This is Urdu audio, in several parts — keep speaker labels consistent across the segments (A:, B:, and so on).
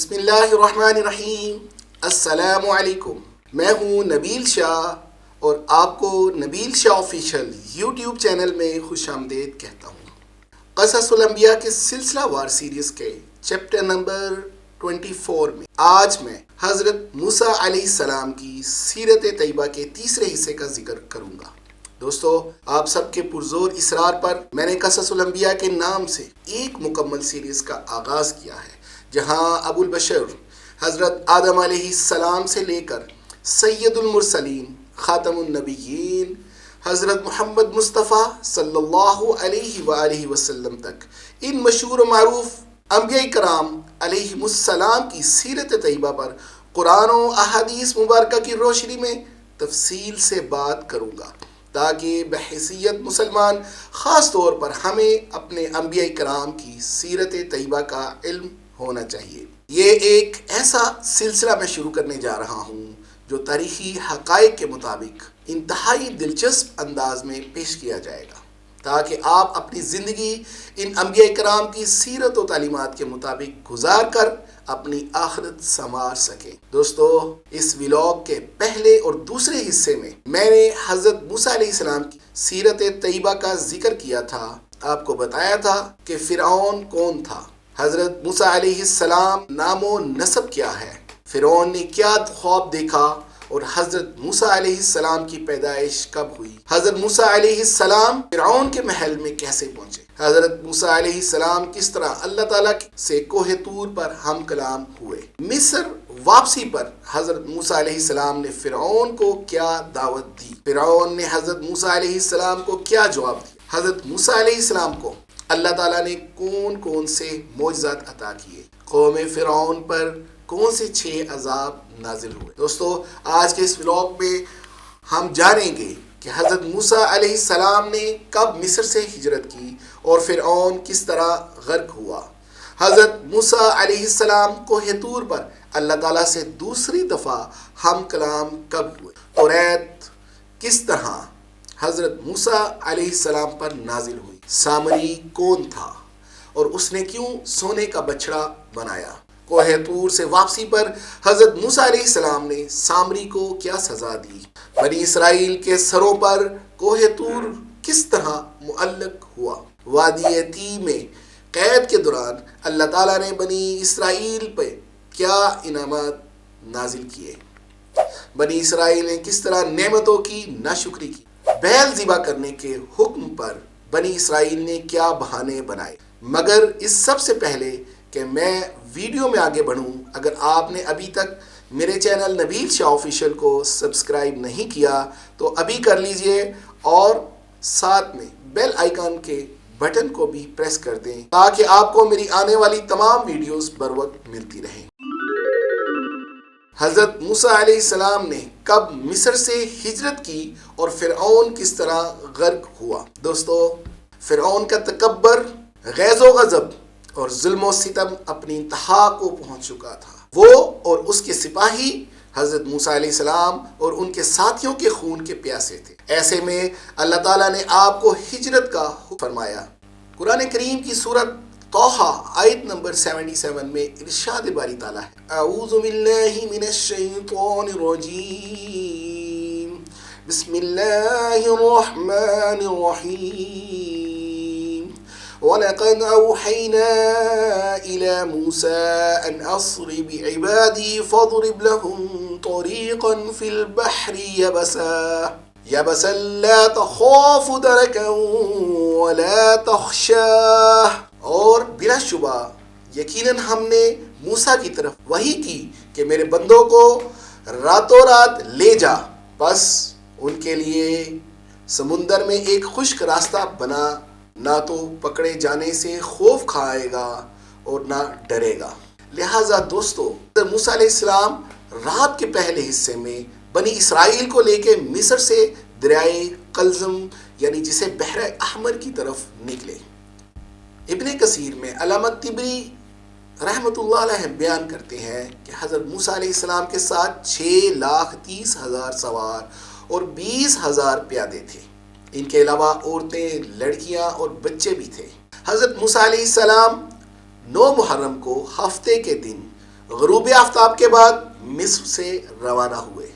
A: بسم اللہ الرحمن الرحیم۔ السلام علیکم، میں ہوں نبیل شاہ اور آپ کو نبیل شاہ آفیشل یوٹیوب چینل میں خوش آمدید کہتا ہوں۔ قصص الانبیاء کے سلسلہ وار سیریز کے چیپٹر نمبر 24 میں آج میں حضرت موسیٰ علیہ السلام کی سیرت طیبہ کے تیسرے حصے کا ذکر کروں گا۔ دوستو، آپ سب کے پرزور اصرار پر میں نے قصص الانبیاء کے نام سے ایک مکمل سیریز کا آغاز کیا ہے، جہاں ابو البشر حضرت آدم علیہ السلام سے لے کر سید المرسلین خاتم النبیین حضرت محمد مصطفیٰ صلی اللہ علیہ وآلہ وسلم تک ان مشہور و معروف انبیاء کرام علیہ السلام کی سیرت طیبہ پر قرآن و احادیث مبارکہ کی روشنی میں تفصیل سے بات کروں گا، تاکہ بحیثیت مسلمان خاص طور پر ہمیں اپنے انبیاء کرام کی سیرت طیبہ کا علم ہونا چاہیے۔ یہ ایک ایسا سلسلہ میں شروع کرنے جا رہا ہوں جو تاریخی حقائق کے مطابق انتہائی دلچسپ انداز میں پیش کیا جائے گا، تاکہ آپ اپنی زندگی ان انبیاء کرام کی سیرت و تعلیمات کے مطابق گزار کر اپنی آخرت سنوار سکیں۔ دوستو، اس ولاگ کے پہلے اور دوسرے حصے میں نے حضرت موسیٰ علیہ السلام کی سیرت طیبہ کا ذکر کیا تھا۔ آپ کو بتایا تھا کہ فرعون کون تھا، حضرت موسیٰ علیہ السلام نام و نسب کیا ہے، فرعون نے کیا خواب دیکھا اور حضرت موسیٰ علیہ السلام کی پیدائش کب ہوئی، حضرت موسیٰ علیہ السلام فرعون کے محل میں کیسے پہنچے، حضرت موسیٰ علیہ السلام کس طرح اللہ تعالیٰ سے کوہ طور پر ہم کلام ہوئے، مصر واپسی پر حضرت موسیٰ علیہ السلام نے فرعون کو کیا دعوت دی، فرعون نے حضرت موسیٰ علیہ السلام کو کیا جواب دیا، حضرت موسیٰ علیہ السلام کو اللہ تعالیٰ نے کون سے معجزات عطا کیے، قوم فرعون پر کون سے 6 عذاب نازل ہوئے۔ دوستو، آج کے اس ولاگ میں ہم جانیں گے کہ حضرت موسیٰ علیہ السلام نے کب مصر سے ہجرت کی اور فرعون کس طرح غرق ہوا، حضرت موسیٰ علیہ السلام کوہ طور پر اللہ تعالیٰ سے دوسری دفعہ ہم کلام کب ہوئے، توریت کس طرح حضرت موسیٰ علیہ السلام پر نازل ہوئی، سامری کون تھا اور اس نے کیوں سونے کا بچڑا بنایا، کوہ طور سے واپسی پر حضرت موسیٰ علیہ السلام نے سامری کو کیا سزا دی، بنی اسرائیل کے سروں پر کوہ طور کس طرح معلق ہوا، وادی تیہ میں قید کے دوران اللہ تعالیٰ نے بنی اسرائیل پہ کیا انعامات نازل کیے، بنی اسرائیل نے کس طرح نعمتوں کی ناشکری کی، بیل ذبح کرنے کے حکم پر بنی اسرائیل نے کیا بہانے بنائے۔ مگر اس سب سے پہلے کہ میں ویڈیو میں آگے بڑھوں، اگر آپ نے ابھی تک میرے چینل نبیل شاہ آفیشل کو سبسکرائب نہیں کیا تو ابھی کر لیجئے اور ساتھ میں بیل آئیکن کے بٹن کو بھی پریس کر دیں تاکہ آپ کو میری آنے والی تمام ویڈیوز بر وقت ملتی رہیں۔ حضرت موسیٰ علیہ السلام نے کب مصر سے ہجرت کی اور فرعون کس طرح غرق ہوا۔ دوستو، فرعون کا تکبر، غیظ و غضب اور ظلم و ستم اپنی انتہا کو پہنچ چکا تھا۔ وہ اور اس کے سپاہی حضرت موسیٰ علیہ السلام اور ان کے ساتھیوں کے خون کے پیاسے تھے۔ ایسے میں اللہ تعالیٰ نے آپ کو ہجرت کا حکم فرمایا۔ قرآن کریم کی سورت طٰہٰ آیت نمبر 77 میں ارشاد باری تعالیٰ ہے، اعوذ باللہ من الشیطان الرجیم، بسم اللہ الرحمن الرحیم، وَلَقَدْ أَوْحَيْنَا إِلَى مُوسَىٰ أَنْ أَسْرِ بِعِبَادِي فَاضْرِبْ لَهُمْ طَرِيقًا فِي الْبَحْرِ يَبَسًا لَا تَخَافُ دَرَكًا وَلَا تَخْشَىٰ، اور بلا شبہ یقیناً ہم نے موسیٰ کی طرف وحی کی کہ میرے بندوں کو راتوں رات لے جا، بس ان کے لیے سمندر میں ایک خشک راستہ بنا، نہ تو پکڑے جانے سے خوف کھائے گا اور نہ ڈرے گا۔ لہٰذا دوستو، موسیٰ علیہ السلام رات کے پہلے حصے میں بنی اسرائیل کو لے کے مصر سے دریائے قلزم یعنی جسے بحر احمر کی طرف نکلے۔ ابن کثیر میں علامہ طبری رحمۃ اللہ علیہ بیان کرتے ہیں کہ حضرت موسیٰ علیہ السلام کے ساتھ 6,30,000 سوار اور 20,000 پیادے تھے، ان کے علاوہ عورتیں، لڑکیاں اور بچے بھی تھے۔ حضرت موسیٰ علیہ السلام 9 محرم کو ہفتے کے دن غروب آفتاب کے بعد مصر سے روانہ ہوئے۔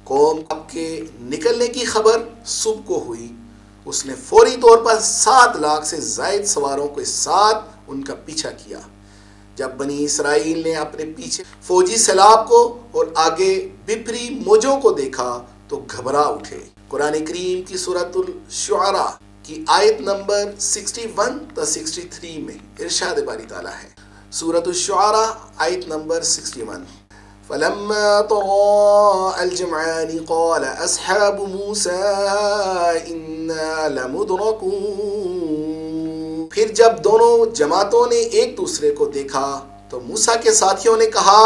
A: قوم کے نکلنے کی خبر صبح کو ہوئی۔ اس نے فوری طور پر 7 لاکھ سے زائد سواروں کے ساتھ ان کا پیچھا کیا۔ جب بنی اسرائیل نے اپنے پیچھے فوجی سیلاب کو اور آگے بپھری موجوں کو دیکھا تو گھبرا اٹھے۔ قرآن کریم کی سورۃ الشعراء کی آیت نمبر 61 تا 63 میں ارشاد باری تعالیٰ ہے۔ سورۃ الشعراء آیت نمبر 61۔ فَلَمَّا تَرَاءَ الْجَمْعَانِ قَالَ أَصْحَابُ مُوسَىٰ إِنَّا لَمُدْرَكُونَ۔ پھر جب دونوں جماعتوں نے ایک دوسرے کو دیکھا تو موسیٰ کے ساتھیوں نے کہا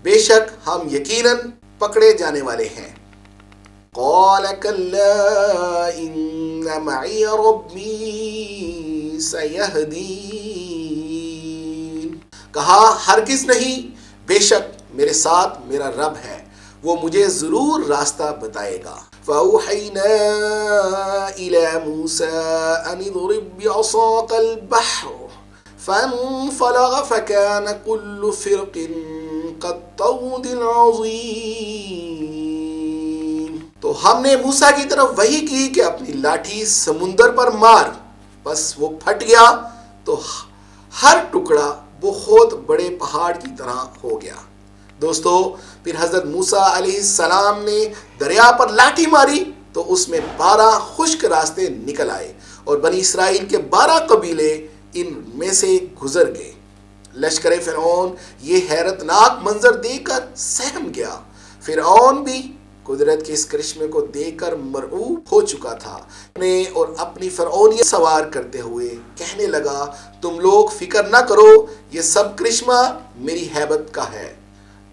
A: بے شک ہم یقیناً پکڑے جانے والے ہیں۔ قَالَ كَلَّا إِنَّ مَعِيَ رَبِّي سَيَهْدِينِ۔ کہا ہرگز نہیں، بے شک میرے ساتھ میرا رب ہے، وہ مجھے ضرور راستہ بتائے گا۔ فَأَوْحَيْنَا إِلَى مُوسَىٰ أَنِ اضْرِب بِّعَصَاكَ الْبَحْرَ فَانفَلَقَ فَكَانَ كُلُّ فِرْقٍ كَالطَّوْدِ الْعَظِيمِ۔ تو ہم نے موسیٰ کی طرف وحی کی کہ اپنی لاٹھی سمندر پر مار، بس وہ پھٹ گیا تو ہر ٹکڑا بہت بڑے پہاڑ کی طرح ہو گیا۔ دوستو، پھر حضرت موسیٰ علیہ السلام نے دریا پر لاٹھی ماری تو اس میں 12 خشک راستے نکل آئے اور بنی اسرائیل کے 12 قبیلے ان میں سے گزر گئے۔ لشکر فرعون یہ حیرت ناک منظر دیکھ کر سہم گیا۔ فرعون بھی قدرت کے اس کرشمے کو دیکھ کر مرعوب ہو چکا تھا اور اپنی فرعونیت سوار کرتے ہوئے کہنے لگا تم لوگ فکر نہ کرو، یہ سب کرشمہ میری ہیبت کا ہے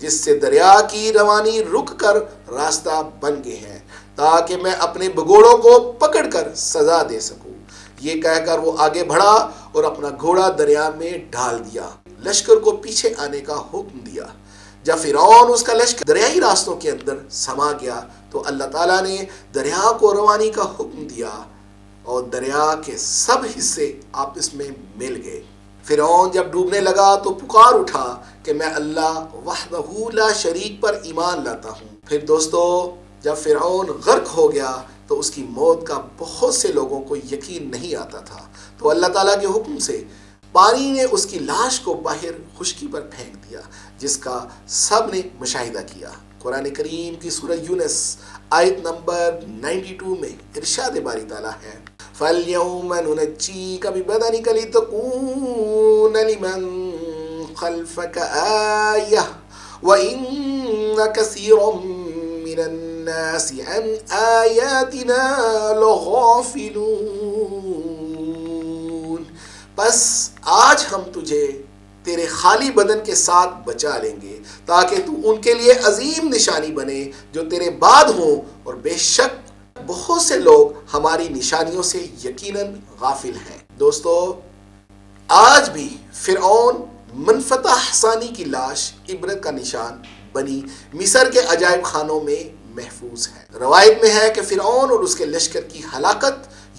A: جس سے دریا کی روانی رک کر راستہ بن گئے ہیں تاکہ میں اپنے بگوڑوں کو پکڑ کر سزا دے سکوں۔ یہ کہہ کر وہ آگے بڑھا اور اپنا گھوڑا دریا میں ڈال دیا، لشکر کو پیچھے آنے کا حکم دیا۔ جب فرعون اس کا لشکر دریائی راستوں کے اندر سما گیا تو اللہ تعالیٰ نے دریا کو روانی کا حکم دیا اور دریا کے سب حصے آپس میں مل گئے۔ فرعون جب ڈوبنے لگا تو پکار اٹھا کہ میں اللہ وحدہ لا شریک پر ایمان لاتا ہوں۔ پھر دوستو، جب فرعون غرق ہو گیا تو اس کی موت کا بہت سے لوگوں کو یقین نہیں آتا تھا، تو اللہ تعالیٰ کے حکم سے پانی نے اس کی لاش کو باہر خشکی پر پھینک دیا، جس کا سب نے مشاہدہ کیا۔ قرآن کریم کی سورہ یونس آیت نمبر 92 میں ارشاد باری تعالیٰ ہے فَالْيَوْمَ نُنَجِّيكَ بِبَدَنِكَ لِتَكُونَ لِمَنْ خَلْفَكَ آيَةً وَإِنَّ كَثِيرًا مِّنَ النَّاسِ عَنْ آيَاتِنَا لَغَافِلُونَ۔ بس آج ہم تجھے تیرے خالی بدن کے ساتھ بچا لیں گے تاکہ تو ان کے لیے عظیم نشانی بنے جو تیرے بعد ہوں، اور بے شک بہت سے لوگ ہماری نشانیوں سے یقیناً غافل ہیں۔ دوستو، آج بھی فرعون منفتح ثانی کی لاش عبرت کا نشان بنی مصر کے عجائب خانوں میں محفوظ ہے۔ روایت میں ہے کہ فرعون اور اس کے لشکر کی ہلاکت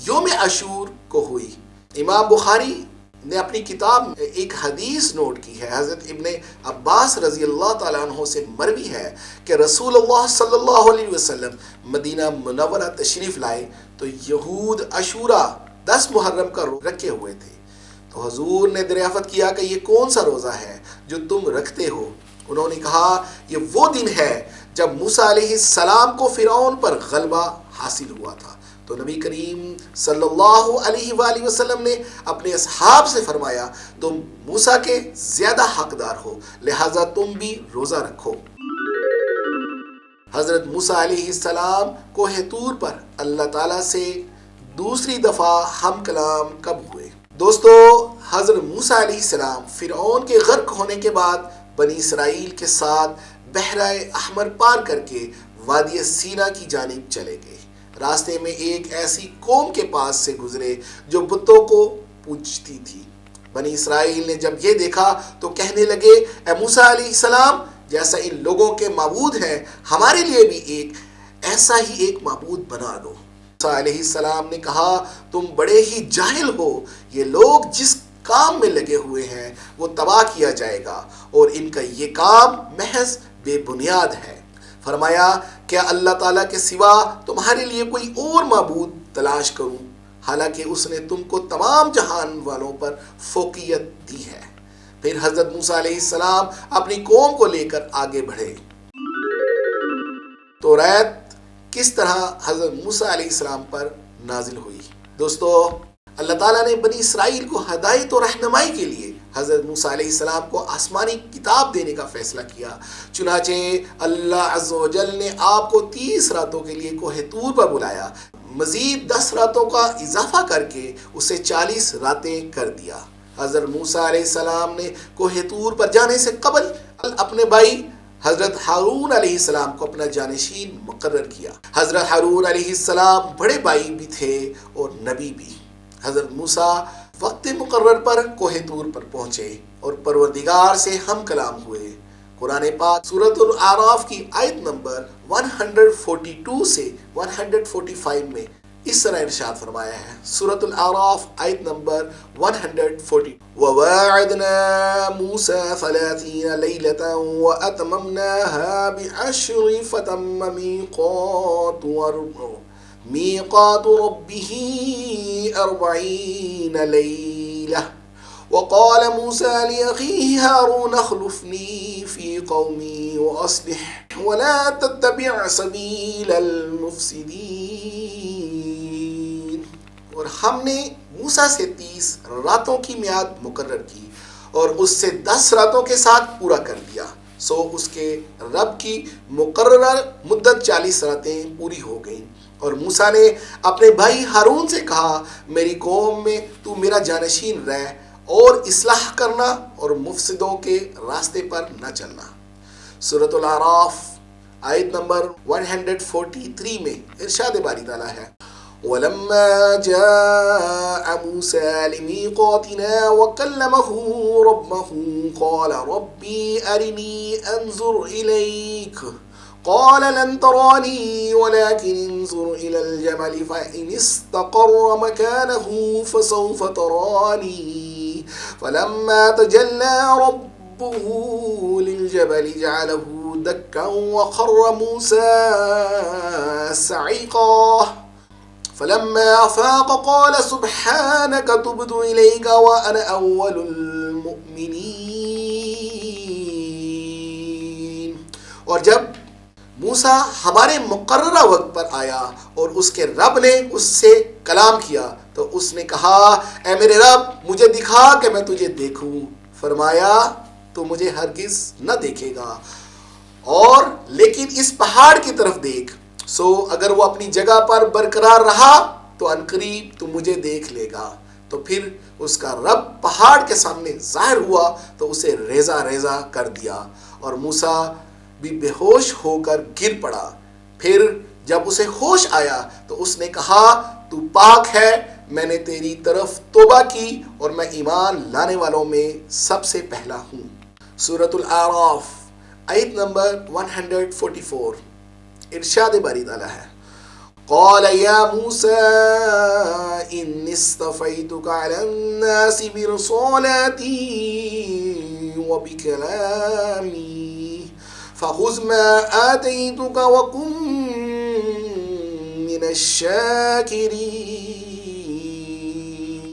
A: یوم عاشور کو ہوئی۔ امام بخاری نے اپنی کتاب میں ایک حدیث نوٹ کی ہے، حضرت ابن عباس رضی اللہ تعالیٰ عنہ سے مروی ہے کہ رسول اللہ صلی اللہ علیہ وسلم مدینہ منورہ تشریف لائے تو یہود عاشوراء 10 محرم کا رکھے ہوئے تھے، تو حضور نے دریافت کیا کہ یہ کون سا روزہ ہے جو تم رکھتے ہو؟ انہوں نے کہا یہ وہ دن ہے جب موسیٰ علیہ السلام کو فرعون پر غلبہ حاصل ہوا تھا۔ تو نبی کریم صلی اللہ علیہ وآلہ وسلم نے اپنے اصحاب سے فرمایا تم موسیٰ کے زیادہ حقدار ہو، لہٰذا تم بھی روزہ رکھو۔ حضرت موسیٰ علیہ السلام کوہ طور پر اللہ تعالیٰ سے دوسری دفعہ ہم کلام کب ہوئے؟ دوستو، حضرت موسیٰ علیہ السلام فرعون کے غرق ہونے کے بعد بنی اسرائیل کے ساتھ بحر احمر پار کر کے وادی سینا کی جانب چلے گئے۔ راستے میں ایک ایسی قوم کے پاس سے گزرے جو بتوں کو پوجتی تھی۔ بنی اسرائیل نے جب یہ دیکھا تو کہنے لگے اے موسیٰ علیہ السلام، جیسا ان لوگوں کے معبود ہیں ہمارے لیے بھی ایسا ہی ایک معبود بنا دو۔ موسیٰ علیہ السلام نے کہا تم بڑے ہی جاہل ہو، یہ لوگ جس کام میں لگے ہوئے ہیں وہ تباہ کیا جائے گا اور ان کا یہ کام محض بے بنیاد ہے۔ فرمایا کیا اللہ تعالیٰ کے سوا تمہارے لیے کوئی اور معبود تلاش کروں حالانکہ اس نے تم کو تمام جہان والوں پر فوقیت دی ہے۔ پھر حضرت موسیٰ علیہ السلام اپنی قوم کو لے کر آگے بڑھے۔ توریت کس طرح حضرت موسیٰ علیہ السلام پر نازل ہوئی؟ دوستو، اللہ تعالیٰ نے بنی اسرائیل کو ہدایت اور رہنمائی کے لیے حضرت موسیٰ علیہ السلام کو آسمانی کتاب دینے کا فیصلہ کیا۔ چنانچہ اللہ عز و جل نے آپ کو 30 راتوں کے لیے کوہ طور پر بلایا، مزید 10 راتوں کا اضافہ کر کے اسے 40 راتیں کر دیا۔ حضرت موسیٰ علیہ السلام نے کوہ طور پر جانے سے قبل اپنے بھائی حضرت ہارون علیہ السلام کو اپنا جانشین مقرر کیا۔ حضرت ہارون علیہ السلام بڑے بھائی بھی تھے اور نبی بھی۔ حضرت موسیٰ وقت مقرر پر کوہ طور پر پہنچے اور پروردگار سے ہم کلام ہوئے۔ قرآن پاک سورۃ الاعراف کی آیت نمبر 142 سے 145 میں اس طرح ارشاد فرمایا ہے۔ سورۃ الاعراف آیت نمبر 140 وَوَاعَدْنَا مُوسَى 30 لَيْلَةً وَأَتْمَمْنَاهَا بِعَشْرٍ فَتَمَّ ميقات ربه 40 ليلة وقال موسى لأخيه هارون اخلفني في قومي وأصلح ولا تتبع سبيل المفسدين۔ اور ہم نے موسیٰ سے 30 راتوں کی میعاد مقرر کی اور اس سے 10 راتوں کے ساتھ پورا کر دیا، سو اس کے رب کی مقررہ مدت 40 راتیں پوری ہو گئیں۔ اور موسیٰ نے اپنے بھائی ہارون سے کہا میری قوم میں تو میرا جانشین رہ اور اصلاح کرنا اور مفسدوں کے راستے پر نہ چلنا۔ سورۃ الاعراف آیت نمبر 143 میں ارشاد باری تعالیٰ ہے وَلَمَّا جَاءَ مُوسَى لِمِيقَاتِنَا وَكَلَّمَهُ رَبُّهُ قَالَ رَبِّي أَرِنِي أَنظُرْ إِلَيْكَ قال لن تراني ولكن انظر إلى الجبل فإن استقر مكانه فسوف تراني فلما تجلى ربه للجبل جعله دكا وخر موسى صعقا فلما أفاق قال سبحانك تبت إليك وأنا أول المؤمنين۔ اور جب موسیٰ ہمارے مقررہ وقت پر آیا اور اس کے رب نے اس سے کلام کیا تو اس نے کہا اے میرے رب مجھے دکھا کہ میں تجھے دیکھوں۔ فرمایا تو مجھے ہرگز نہ دیکھے گا اور لیکن اس پہاڑ کی طرف دیکھ، سو اگر وہ اپنی جگہ پر برقرار رہا تو عنقریب تو مجھے دیکھ لے گا۔ تو پھر اس کا رب پہاڑ کے سامنے ظاہر ہوا تو اسے ریزہ ریزہ کر دیا اور موسیٰ بھی بے ہوش ہو کر گر پڑا۔ پھر جب اسے ہوش آیا تو اس نے کہا تو پاک ہے، میں نے تیری طرف توبہ کی اور میں ایمان لانے والوں میں سب سے پہلا ہوں۔ سورۃ الاعراف آیت نمبر 144 ارشاد باری تعالیٰ ہے قال یا موسیٰ انی اصطفیتک علی الناس برسالتی وبکلامی فخذ ما آتيتك وكن من الشاکرین۔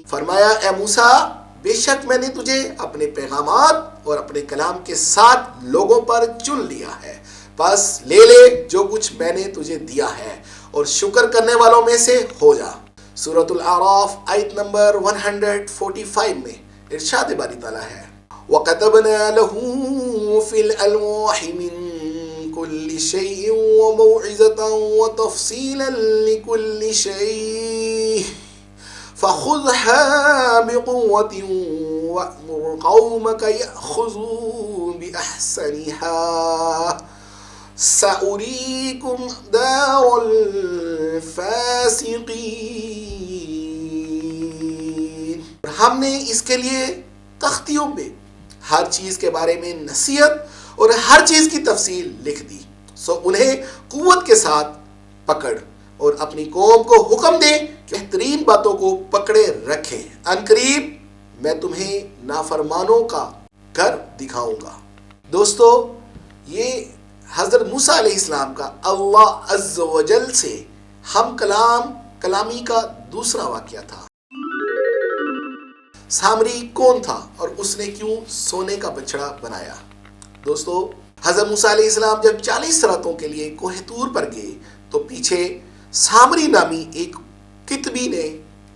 A: فرمایا اے موسیٰ بے شک میں نے تجھے اپنے پیغامات اور اپنے کلام کے ساتھ لوگوں پر چن لیا ہے، بس لے لے جو کچھ میں نے تجھے دیا ہے اور شکر کرنے والوں میں سے ہو جا۔ سورۃ الاعراف آیت نمبر 145 میں ارشاد باری تعالیٰ ہے وَكَتَبْنَا لَهُ فِي الْأَلْوَاحِ مِنْ كُلِّ شَيْءٍ وَمَوْعِظَةً وَتَفْصِيلًا لِكُلِّ شَيْءٍ فَخُذْهَا بِقُوَّةٍ وَأْمُرْ قَوْمَكَ يَأْخُذُوا بِأَحْسَنِهَا سَأُرِيكُمْ دَارَ الْفَاسِقِينَ۔ ہم نے اس کے لیے تختیوں پہ ہر چیز کے بارے میں نصیحت اور ہر چیز کی تفصیل لکھ دی، سو انہیں قوت کے ساتھ پکڑ اور اپنی قوم کو حکم دے کہ بہترین باتوں کو پکڑے رکھیں، عنقریب میں تمہیں نافرمانوں کا گھر دکھاؤں گا۔ دوستو، یہ حضرت موسیٰ علیہ السلام کا اللہ عز و جل سے ہم کلامی کا دوسرا واقعہ تھا۔ سامری کون تھا اور اس نے کیوں سونے کا بچڑا بنایا؟ دوستو، حضرت موسیٰ علیہ السلام جب 40 راتوں کے لیے کوہ طور پر گئے تو پیچھے سامری نامی ایک کتبی نے،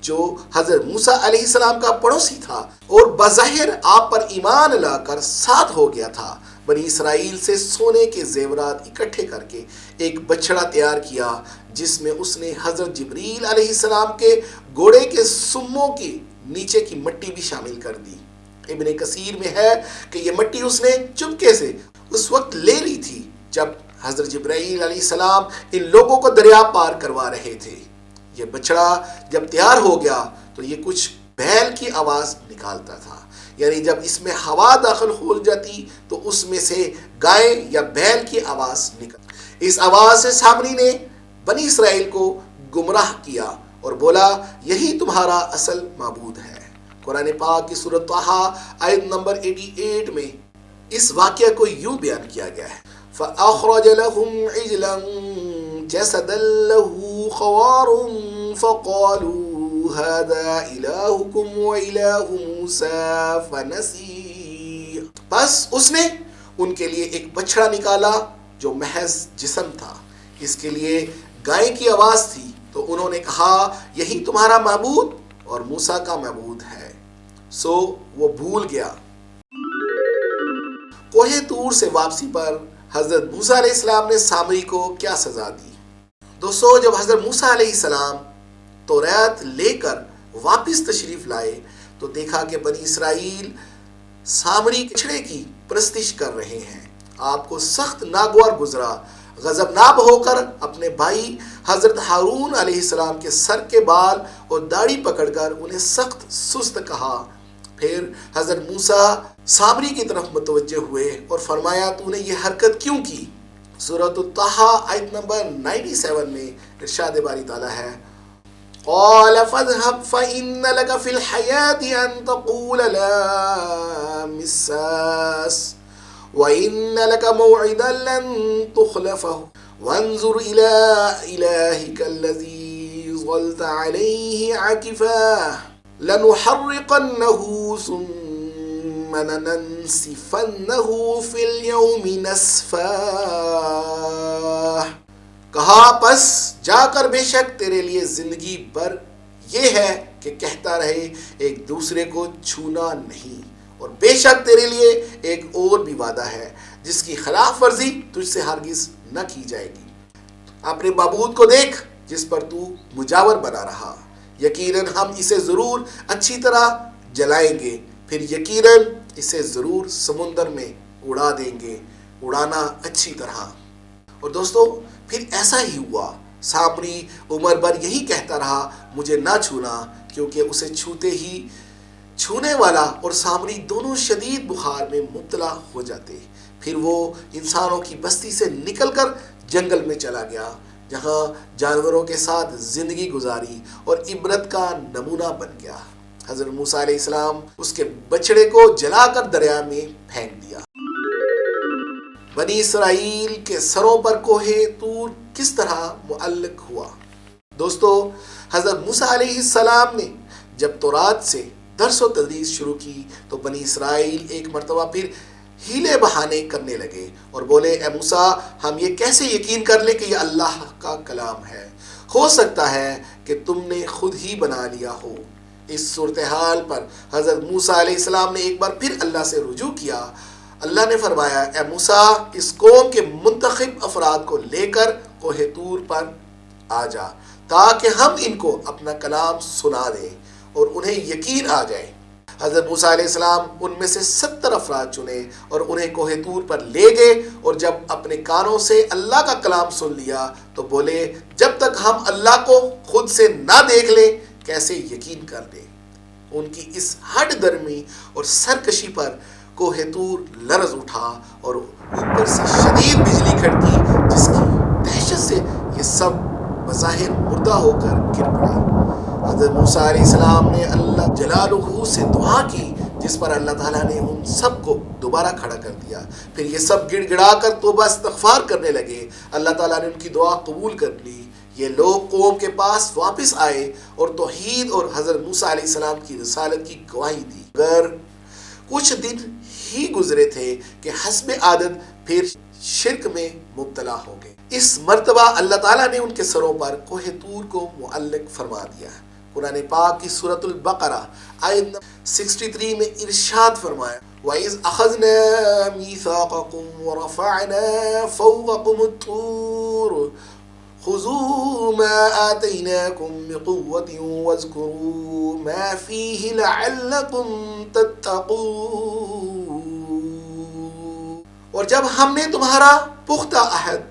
A: جو حضرت موسیٰ علیہ السلام کا پڑوسی تھا اور بظاہر آپ پر ایمان لا کر ساتھ ہو گیا تھا، بنی اسرائیل سے سونے کے زیورات اکٹھے کر کے ایک بچڑا تیار کیا، جس میں اس نے حضرت جبریل علیہ السلام کے گھوڑے کے سموں کی نیچے کی مٹی بھی شامل کر دی۔ ابن کثیر میں ہے کہ یہ مٹی اس نے چپکے سے اس وقت لے لی تھی جب حضرت جبرائیل علیہ السلام ان لوگوں کو دریا پار کروا رہے تھے۔ یہ بچڑا جب تیار ہو گیا تو یہ کچھ بیل کی آواز نکالتا تھا، یعنی جب اس میں ہوا داخل ہو جاتی تو اس میں سے گائے یا بیل کی آواز نکل۔ اس آواز سے سامری نے بنی اسرائیل کو گمراہ کیا اور بولا یہی تمہارا اصل معبود ہے۔ قرآن پاک کی سورۃ طٰہٰ آیت نمبر 88 میں اس واقعہ کو یوں بیان کیا گیا ہے، فَأَخْرَجَ لَهُمْ عِجْلًا جَسَدًا لَهُ خَوَارٌ فَقَالُوا هَذَا إِلَٰهُكُمْ وَإِلَٰهُ مُوسَىٰ فَنَسِيَ۔ بس اس نے ان کے لیے ایک بچڑا نکالا جو محض جسم تھا، اس کے لیے گائے کی آواز تھی، تو انہوں نے کہا یہی تمہارا معبود اور موسیٰ کا معبود ہے، سو وہ بھول گیا۔ کوہ طور سے واپسی پر حضرت موسیٰ علیہ السلام نے سامری کو کیا سزا دی؟ دوستو، جب حضرت موسیٰ علیہ السلام توریت لے کر واپس تشریف لائے تو دیکھا کہ بنی اسرائیل سامری کے بچڑے کی پرستش کر رہے ہیں۔ آپ کو سخت ناگوار گزرا، غضبناک ہو کر اپنے بھائی حضرت ہارون علیہ السلام کے سر کے بال اور داڑھی پکڑ کر انہیں سخت سست کہا۔ پھر حضرت موسیٰ سامری کی طرف متوجہ ہوئے اور فرمایا تو نے یہ حرکت کیوں کی؟ سورۃ طٰہٰ آیت نمبر 97 میں ارشاد باری تعالیٰ ہے، قال فاذهب فإن لك في الحياة أن تقول لا مساس وإن لك موعدا لن تخلفه وانظر إلى إلهك الذي ظلت عليه عاكفا لنحرقنه ثم لننسفنه في اليوم نسفا۔ کہا پس جا کر بے شک تیرے لیے زندگی بھر یہ ہے کہ کہتا رہے ایک دوسرے کو چھونا نہیں، اور بے شک تیرے لیے ایک اور بھی وعدہ ہے جس کی خلاف ورزی تجھ سے ہرگز نہ کی جائے گی۔ اپنے معبود کو دیکھ جس پر تو مجاور بنا رہا، یقیناً ہم اسے ضرور اچھی طرح جلائیں گے، پھر یقیناً اسے ضرور سمندر میں اڑا دیں گے، اڑانا اچھی طرح۔ اور دوستو، پھر ایسا ہی ہوا، سامری عمر بھر یہی کہتا رہا مجھے نہ چھونا، کیونکہ اسے چھوتے ہی چھونے والا اور سامری دونوں شدید بخار میں مبتلا ہو جاتے۔ پھر وہ انسانوں کی بستی سے نکل کر جنگل میں چلا گیا، جہاں جانوروں کے ساتھ زندگی گزاری اور عبرت کا نمونہ بن گیا۔ حضرت موسیٰ علیہ السلام اس کے بچڑے کو جلا کر دریا میں پھینک دیا۔ بنی اسرائیل کے سروں پر کوہ طور کس طرح معلق ہوا؟ دوستو، حضرت موسیٰ علیہ السلام نے جب تورات سے درس و تدریس شروع کی تو بنی اسرائیل ایک مرتبہ پھر ہیلے بہانے کرنے لگے اور بولے اے موسیٰ، ہم یہ کیسے یقین کر لیں کہ یہ اللہ کا کلام ہے؟ ہو سکتا ہے کہ تم نے خود ہی بنا لیا ہو۔ اس صورتحال پر حضرت موسیٰ علیہ السلام نے ایک بار پھر اللہ سے رجوع کیا۔ اللہ نے فرمایا اے موسیٰ، اس قوم کے منتخب افراد کو لے کر کوہ طور پر آ جا تاکہ ہم ان کو اپنا کلام سنا دیں اور انہیں یقین آ جائے۔ حضرت موسیٰ علیہ السلام ان میں سے 70 افراد چنے اور انہیں کوہ طور پر لے گئے، اور جب اپنے کانوں سے اللہ کا کلام سن لیا تو بولے جب تک ہم اللہ کو خود سے نہ دیکھ لیں کیسے یقین کر لیں۔ ان کی اس ہٹ درمی اور سرکشی پر کوہ طور لرز اٹھا اور اوپر سے شدید بجلی کھڑکی، جس کی دہشت سے یہ سب بظاہر مردہ ہو کر گر پڑے۔ حضرت موسیٰ علیہ السلام نے اللہ جلالہ سے دعا کی، جس پر اللہ تعالیٰ نے ان سب کو دوبارہ کھڑا کر دیا۔ پھر یہ سب گڑ گڑا کر توبہ استغفار کرنے لگے۔ اللہ تعالیٰ نے ان کی دعا قبول کر لی۔ یہ لوگ قوم کے پاس واپس آئے اور توحید اور حضرت موسیٰ علیہ السلام کی رسالت کی گواہی دی۔ اگر کچھ دن ہی گزرے تھے کہ حسب عادت پھر شرک میں مبتلا ہو گئے۔ اس مرتبہ اللہ تعالیٰ نے ان کے سروں پر کوہ طور کو معلق فرما دیا۔ قرآن پاک کی سورۃ البقرہ آیت 63 میں ارشاد فرمایا، وَإِذْ أَخَذْنَا مِيثَاقَكُمْ وَرَفَعْنَا فَوْقَكُمُ الطُّورَ خُذُوا مَا آتَيْنَاكُمْ بِقُوَّةٍ وَاذْكُرُوا مَا فِيهِ لَعَلَّكُمْ تَتَّقُونَ۔ اور جب ہم نے تمہارا پختہ عہد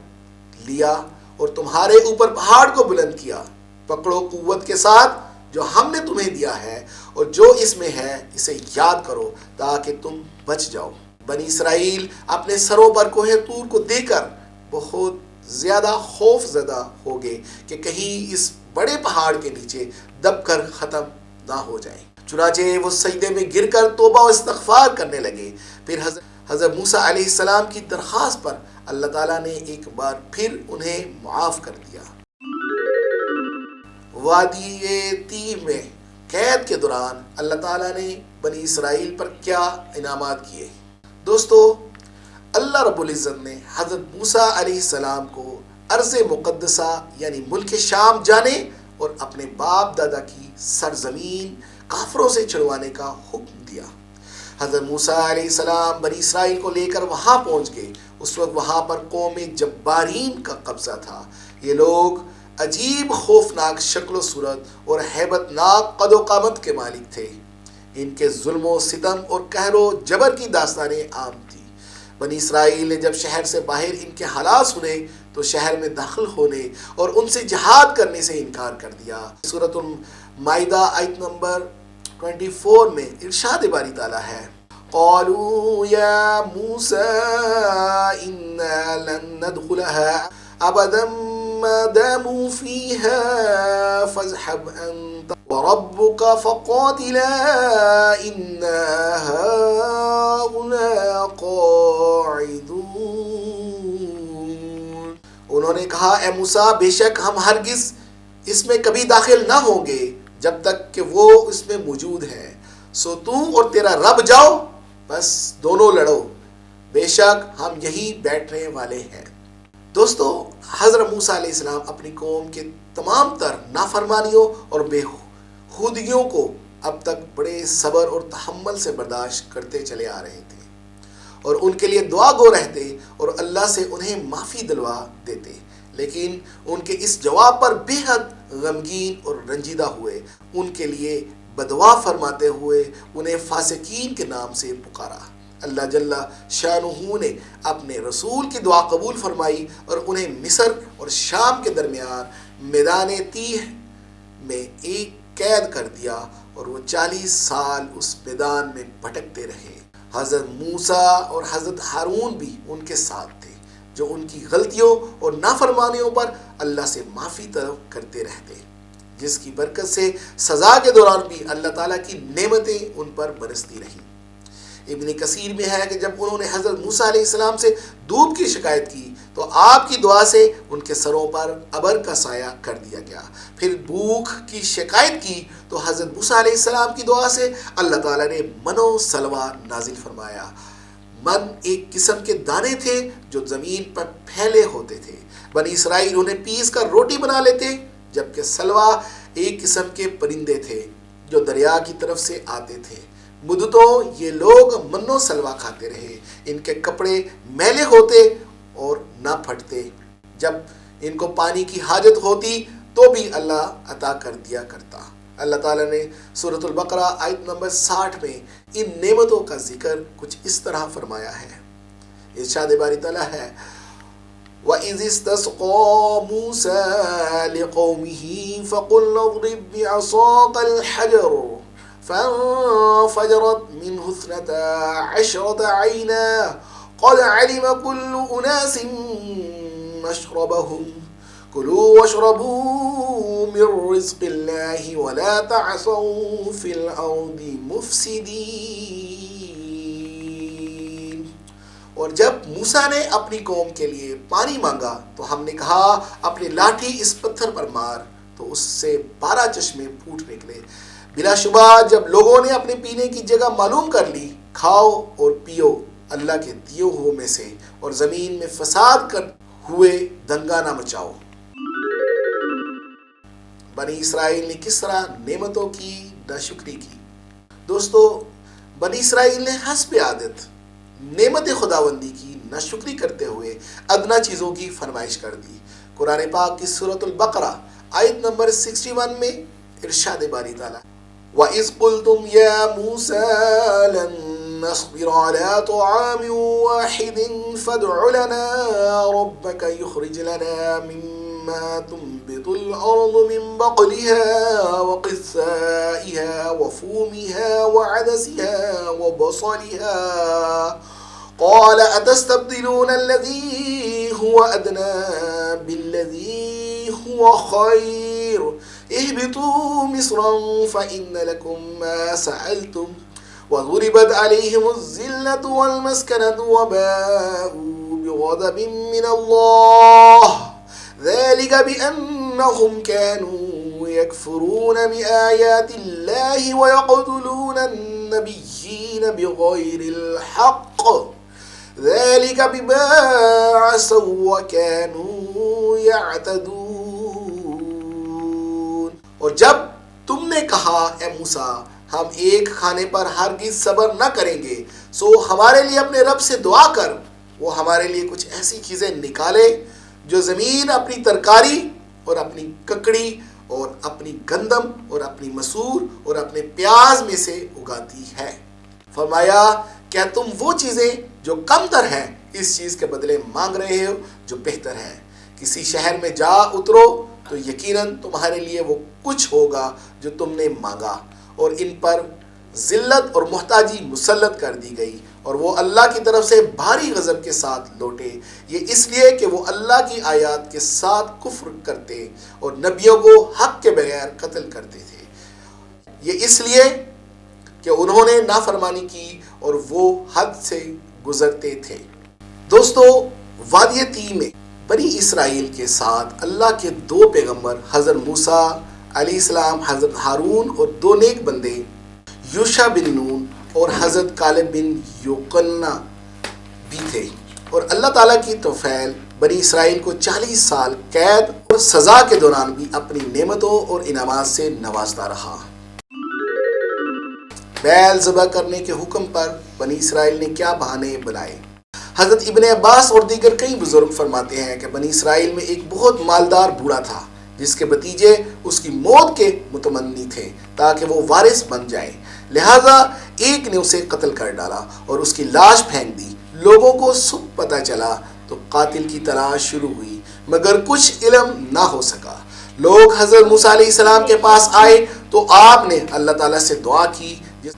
A: لیا اور تمہارے اوپر پہاڑ کو بلند کیا، پکڑو قوت کے ساتھ جو ہم نے تمہیں دیا ہے، اور جو اس میں ہے اسے یاد کرو تاکہ تم بچ جاؤ۔ بنی اسرائیل اپنے سروں پر کوہ طور کو دے کر بہت زیادہ خوف زدہ ہو گئے کہ کہیں اس بڑے پہاڑ کے نیچے دب کر ختم نہ ہو جائیں۔ چنانچہ وہ سجدے میں گر کر توبہ و استغفار کرنے لگے۔ پھر حضرت موسیٰ علیہ السلام کی درخواست پر اللہ تعالیٰ نے ایک بار پھر انہیں معاف کر دیا۔ وادی تیہ میں قید کے دوران اللہ تعالیٰ نے بنی اسرائیل پر کیا انعامات کیے؟ دوستو، اللہ رب العزت نے حضرت موسیٰ علیہ السلام کو ارض مقدسہ یعنی ملک شام جانے اور اپنے باپ دادا کی سرزمین کافروں سے چھڑوانے کا حکم دیا۔ حضرت موسیٰ علیہ السلام بنی اسرائیل کو لے کر وہاں پہنچ گئے۔ اس وقت وہاں پر قوم جبارین کا قبضہ تھا۔ یہ لوگ عجیب خوفناک شکل و صورت اور ہیبت ناک قد و قامت کے مالک تھے۔ ان کے ظلم و ستم اور قہر و جبر کی داستانیں عام تھی۔ بنی اسرائیل نے جب شہر سے باہر ان کے حالات سنے تو شہر میں داخل ہونے اور ان سے جہاد کرنے سے انکار کر دیا۔ سورۃ المائدہ آیت نمبر 24 میں ارشاد باری تعالیٰ ہے، قالوا یا موسیٰ انا لن ندخلها ابدا ما داموا فيها فاذهب انت وربك فقاتلا انا هاهنا قاعدون۔ انہوں نے کہا، اے موسیٰ، بے شک ہم ہرگز اس میں کبھی داخل نہ ہوں گے جب تک کہ وہ اس میں موجود ہے، سو تو اور تیرا رب جاؤ، بس دونوں لڑو، بے شک ہم یہی بیٹھنے والے ہیں۔ دوستو، حضرت موسیٰ علیہ السلام اپنی قوم کے تمام تر نافرمانیوں اور بے خودیوں کو اب تک بڑے صبر اور تحمل سے برداشت کرتے چلے آ رہے تھے، اور ان کے لیے دعا گو رہتے اور اللہ سے انہیں معافی دلوا دیتے، لیکن ان کے اس جواب پر بے حد غمگین اور رنجیدہ ہوئے۔ ان کے لیے بدعا فرماتے ہوئے انہیں فاسقین کے نام سے پکارا۔ اللہ جل شانہ نے اپنے رسول کی دعا قبول فرمائی اور انہیں مصر اور شام کے درمیان میدان تیہ میں ایک قید کر دیا، اور وہ 40 سال اس میدان میں بھٹکتے رہے۔ حضرت موسیٰ اور حضرت ہارون بھی ان کے ساتھ تھے، جو ان کی غلطیوں اور نافرمانیوں پر اللہ سے معافی طلب کرتے رہتے، جس کی برکت سے سزا کے دوران بھی اللہ تعالیٰ کی نعمتیں ان پر برستی رہیں۔ ابن کثیر میں ہے کہ جب انہوں نے حضرت موسیٰ علیہ السلام سے دھوپ کی شکایت کی تو آپ کی دعا سے ان کے سروں پر ابر کا سایہ کر دیا گیا۔ پھر بھوک کی شکایت کی تو حضرت موسیٰ علیہ السلام کی دعا سے اللہ تعالیٰ نے من و سلوہ نازل فرمایا۔ من ایک قسم کے دانے تھے جو زمین پر پھیلے ہوتے تھے۔ بنی اسرائیل انہیں پیس کر روٹی بنا لیتے، جبکہ سلوہ ایک قسم کے پرندے تھے جو دریا کی طرف سے آتے تھے۔ مدتوں یہ لوگ من و سلوہ کھاتے رہے۔ ان کے کپڑے میلے ہوتے اور نہ پھٹتے۔ جب ان کو پانی کی حاجت ہوتی تو بھی اللہ عطا کر دیا کرتا۔ اللہ تعالیٰ نے سورۃ البقرہ آیت نمبر 60 میں ان نعمتوں کا ذکر کچھ اس طرح فرمایا ہے۔ ارشاد باری تعالیٰ ہے، وَإِذِ اسْتَسْقَىٰ مُوسَىٰ لِقَوْمِهِ فَقُلْنَا اضْرِب بِّعَصَاكَ الْحَجَرَ فانفجرت منه 12 عينا قد علم كل أناس مشربهم کلوا واشربوا من رزق اللہ ولا تعثوا فی الارض مفسدین۔ اور جب موسیٰ نے اپنی قوم کے لیے پانی مانگا تو ہم نے کہا اپنی لاٹھی اس پتھر پر مار، تو اس سے 12 چشمے پھوٹ نکلے۔ بلا شبہ جب لوگوں نے اپنے پینے کی جگہ معلوم کر لی، کھاؤ اور پیو اللہ کے دیے ہوئے میں سے، اور زمین میں فساد کر ہوئے دنگا نہ مچاؤ۔ بنی اسرائیل نے کس طرح نعمتوں کی ناشکری کی؟ دوستو، بنی اسرائیل نے حسب عادت نعمت خداوندی کی ناشکری کرتے ہوئے ادنا چیزوں کی فرمائش کر دی۔ قرآن پاک کی سورۃ البقرہ آیت نمبر 61 میں ارشاد باری تعالیٰ وَإِذْ قُلْتُمْ يَا مُوسَى لَن نَّصْبِرَ عَلَىٰ طَعَامٍ وَاحِدٍ فَادْعُ لَنَا رَبَّكَ يُخْرِجْ لَنَا مِمَّا تُنبِتُ الْأَرْضُ مِن بَقْلِهَا وَقِثَّائِهَا وَفُومِهَا وَعَدَسِهَا وَبَصَلِهَا قَالَ أَتَسْتَبْدِلُونَ الَّذِي هُوَ أَدْنَىٰ بِالَّذِي هُوَ خَيْرٌ اهبطوا مصرا فإن لكم ما سألتم وضربت عليهم الذلة والمسكنة وباءوا بغضب من الله ذلك بأنهم كانوا يكفرون بآيات الله ويقتلون النبيين بغير الحق ذلك بما عصوا وكانوا يعتدون۔ اور جب تم نے کہا اے موسیٰ ہم ایک کھانے پر ہرگز صبر نہ کریں گے، سو ہمارے لیے اپنے رب سے دعا کر وہ ہمارے لیے کچھ ایسی چیزیں نکالے جو زمین اپنی ترکاری اور اپنی ککڑی اور اپنی گندم اور اپنی مسور اور اپنے پیاز میں سے اگاتی ہے۔ فرمایا کیا تم وہ چیزیں جو کم تر ہیں اس چیز کے بدلے مانگ رہے ہو جو بہتر ہے؟ کسی شہر میں جا اترو تو یقیناً تمہارے لیے وہ کچھ ہوگا جو تم نے مانگا، اور ان پر ذلت اور محتاجی مسلط کر دی گئی، اور وہ اللہ کی طرف سے بھاری غضب کے ساتھ لوٹے، یہ اس لیے کہ وہ اللہ کی آیات کے ساتھ کفر کرتے اور نبیوں کو حق کے بغیر قتل کرتے تھے، یہ اس لیے کہ انہوں نے نافرمانی کی اور وہ حد سے گزرتے تھے۔ دوستو، وادی تیہ میں بنی اسرائیل کے ساتھ اللہ کے 2 پیغمبر حضرت موسیٰ علیہ السلام، حضرت ہارون اور 2 نیک بندے یوشع بن نون اور حضرت کالب بن یوقنا بھی تھے، اور اللہ تعالیٰ کی توفیل بنی اسرائیل کو 40 سال قید اور سزا کے دوران بھی اپنی نعمتوں اور انعامات سے نوازتا رہا۔ بیل ذبح کرنے کے حکم پر بنی اسرائیل نے کیا بہانے بنائے؟ حضرت ابن عباس اور دیگر کئی بزرگ فرماتے ہیں کہ بنی اسرائیل میں ایک بہت مالدار بوڑھا تھا جس کے بھتیجے اس کی موت کے متمنی تھے تاکہ وہ وارث بن جائیں، لہٰذا ایک نے اسے قتل کر ڈالا اور اس کی لاش پھینک دی۔ لوگوں کو صبح پتہ چلا تو قاتل کی تلاش شروع ہوئی، مگر کچھ علم نہ ہو سکا۔ لوگ حضرت موسیٰ علیہ السلام کے پاس آئے تو آپ نے اللہ تعالیٰ سے دعا کی،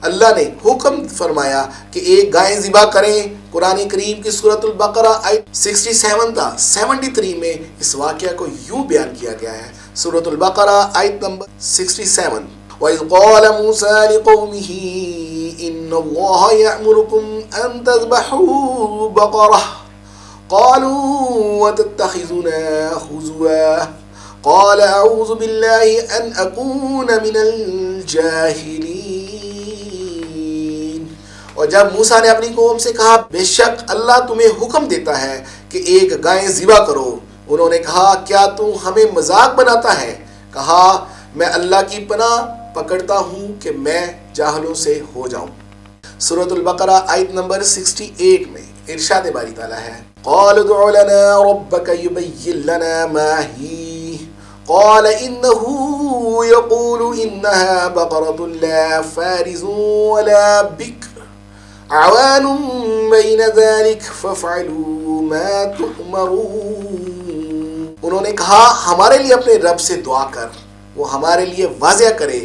A: اللہ نے حکم فرمایا کہ ایک گائے ذبح کریں۔ قرآن کریم کی سورۃ البقرہ آیت 67 تا 73 میں اس واقعہ کو یوں بیان کیا گیا ہے۔ سورۃ البقرہ آیت نمبر 67 وَإِذْ قَالَ مُوسَىٰ لِقَوْمِهِ إِنَّ اللَّهَ يَأْمُرُكُمْ أَن تَذْبَحُوا بَقَرَةً قَالُوا وَتَتَّخِذُنَا هُزُوًا قَالَ أَعُوذُ بِاللَّهِ أَنْ أَكُونَ مِنَ الْجَاهِلِينَ۔ اور جب موسیٰ نے اپنی قوم سے کہا بے شک اللہ تمہیں حکم دیتا ہے کہ ایک گائے ذبح کرو، انہوں نے کہا کیا تو ہمیں مذاق بناتا ہے؟ کہا میں اللہ کی پناہ پکڑتا ہوں کہ میں جاہلوں سے ہو جاؤں۔ سورۃ البقرہ آیت نمبر 68 میں ارشاد باری تعالیٰ ہے قال ادع لنا ربك يبين لنا ما هي قال إنه يقول إنها بقرة لا فارز ولا بكر عوان بين ذلك فافعلوا ما تؤمرون۔ انہوں نے کہا ہمارے لیے اپنے رب سے دعا کر، وہ ہمارے لیے واضح کرے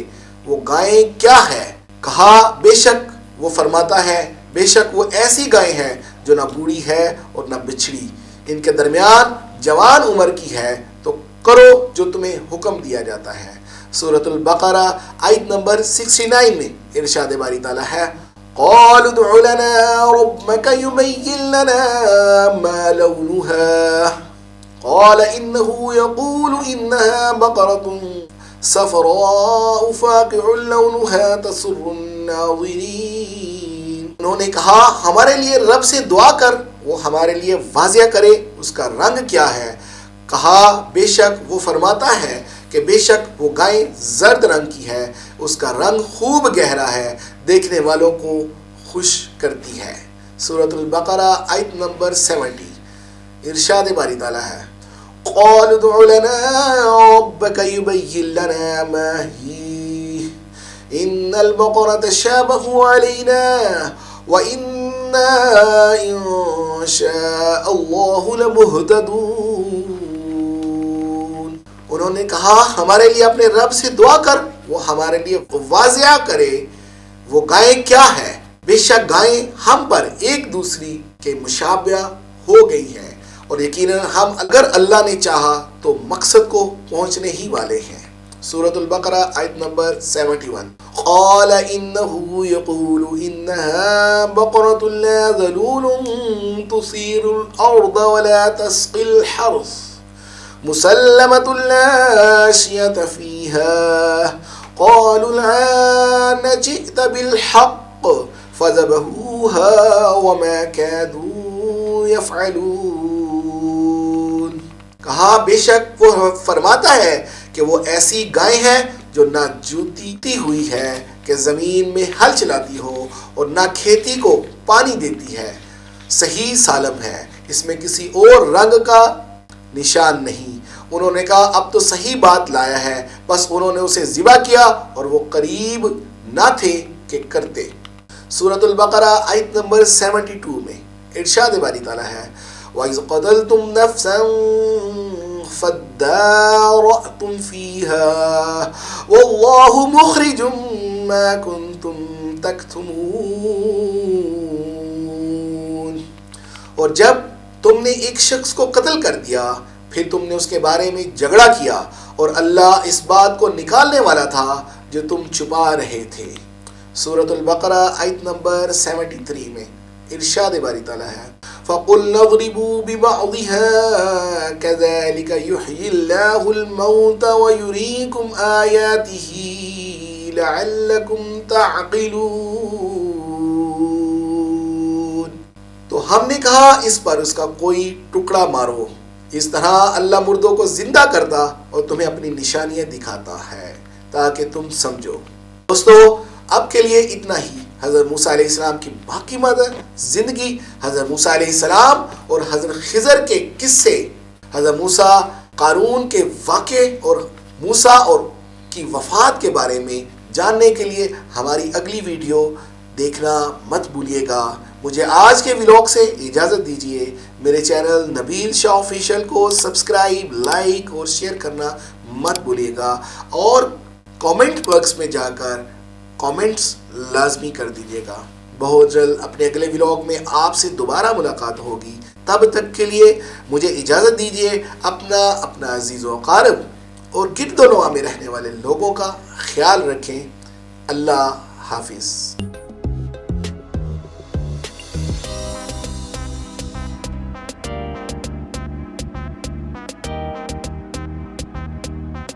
A: وہ گائیں کیا ہے۔ کہا بے شک وہ فرماتا ہے، بے شک وہ ایسی گائیں ہے جو نہ بوڑھی ہے اور نہ بچھڑی، ان کے درمیان جوان عمر کی ہے، تو کرو جو تمہیں حکم دیا جاتا ہے۔ سورۃ البقرہ آیت نمبر 69 میں ارشاد باری تعالیٰ ہے قالوا ادع لنا ربك يبين لنا ما لونها قال إنه يقول إنها بقرة صفراء فاقع لونها تسر الناظرين۔ انہوں نے کہا ہمارے لیے رب سے دعا کر، وہ ہمارے لیے واضح کرے اس کا رنگ کیا ہے۔ کہا بے شک وہ فرماتا ہے کہ بے شک وہ گائے زرد رنگ کی ہے، اس کا رنگ خوب گہرا ہے، دیکھنے والوں کو خوش کرتی ہے۔ سورۃ البقرہ آیت نمبر 70 ارشاد باری تعالیٰ ہے قالوا ادع لنا ربك يبين لنا ما هي إن البقرة تشابه علينا وإنا إن شاء الله لمهتدون۔ انہوں نے کہا ہمارے لیے اپنے رب سے دعا کر، وہ ہمارے لیے واضح کرے وہ گائے کیا ہے۔ بے شک گائیں ہم پر ایک دوسری کے مشابہ ہو گئی ہیں، اور یقیناً ہم اگر اللہ نے چاہا تو مقصد کو پہنچنے ہی والے ہیں۔ سورۃ البقرہ آیت نمبر 71 قال انه يقول انها بقرة لا ذلول تثير الارض ولا تسقي الحرث مسلمة لا شية فيها قالوا الآن جئت بالحق فذبحوها وما كادوا يفعلون۔ کہا بے شک وہ فرماتا ہے کہ وہ ایسی گائے ہے جو نہ جوتی ہوئی ہے کہ زمین میں ہل چلاتی ہو اور نہ کھیتی کو پانی دیتی ہے، صحیح سالم ہے، اس میں کسی اور رنگ کا نشان نہیں۔ انہوں نے کہا اب تو صحیح بات لایا ہے، بس انہوں نے اسے ذبح کیا اور وہ قریب نہ تھے کہ کرتے۔ سورۃ البقرہ آیت نمبر 72 میں ارشاد باری تعالیٰ ہے وَإِذْ قَتَلْتُمْ نَفْسًا فَادَّارَأْتُمْ فِيهَا وَاللَّهُ مُخْرِجٌ مَا كُنْتُمْ تَكْتُمُونَ۔ اور جب تم نے ایک شخص کو قتل کر دیا پھر تم نے اس کے بارے میں جھگڑا کیا، اور اللہ اس بات کو نکالنے والا تھا جو تم چھپا رہے تھے۔ سورۃ البقرہ آیت نمبر 73 میں ارشاد باری تعالیٰ ہے فَقُلْنَا اضْرِبُوا بِبَعْضِهَا كَذَلِكَ يُحْيِي اللَّهُ الْمَوْتَ وَيُرِيكُمْ آيَاتِهِ لَعَلَّكُمْ تَعْقِلُونَ۔ تو ہم نے کہا اس پر اس کا کوئی ٹکڑا مارو، اس طرح اللہ مردوں کو زندہ کرتا اور تمہیں اپنی نشانیاں دکھاتا ہے تاکہ تم سمجھو۔ دوستو اب کے لیے اتنا ہی۔ حضرت موسیٰ علیہ السلام کی باقی زندگی، حضرت موسیٰ علیہ السلام اور حضرت خضر کے قصے، حضرت موسیٰ قارون کے واقعے اور موسیٰ اور کی وفات کے بارے میں جاننے کے لیے ہماری اگلی ویڈیو دیکھنا مت بھولیے گا۔ مجھے آج کے ولاگ سے اجازت دیجیے۔ میرے چینل نبیل شاہ آفیشیل کو سبسکرائب، لائک اور شیئر کرنا مت بھولیے گا، اور کامنٹ باکس میں جا کر کامنٹس لازمی کر دیجیے گا۔ بہت جلد اپنے اگلے ولاگ میں آپ سے دوبارہ ملاقات ہوگی، تب تک کے لیے مجھے اجازت دیجیے۔ اپنا عزیز و اقارب اور گرد و نواح میں رہنے والے لوگوں کا خیال رکھیں۔ اللہ حافظ۔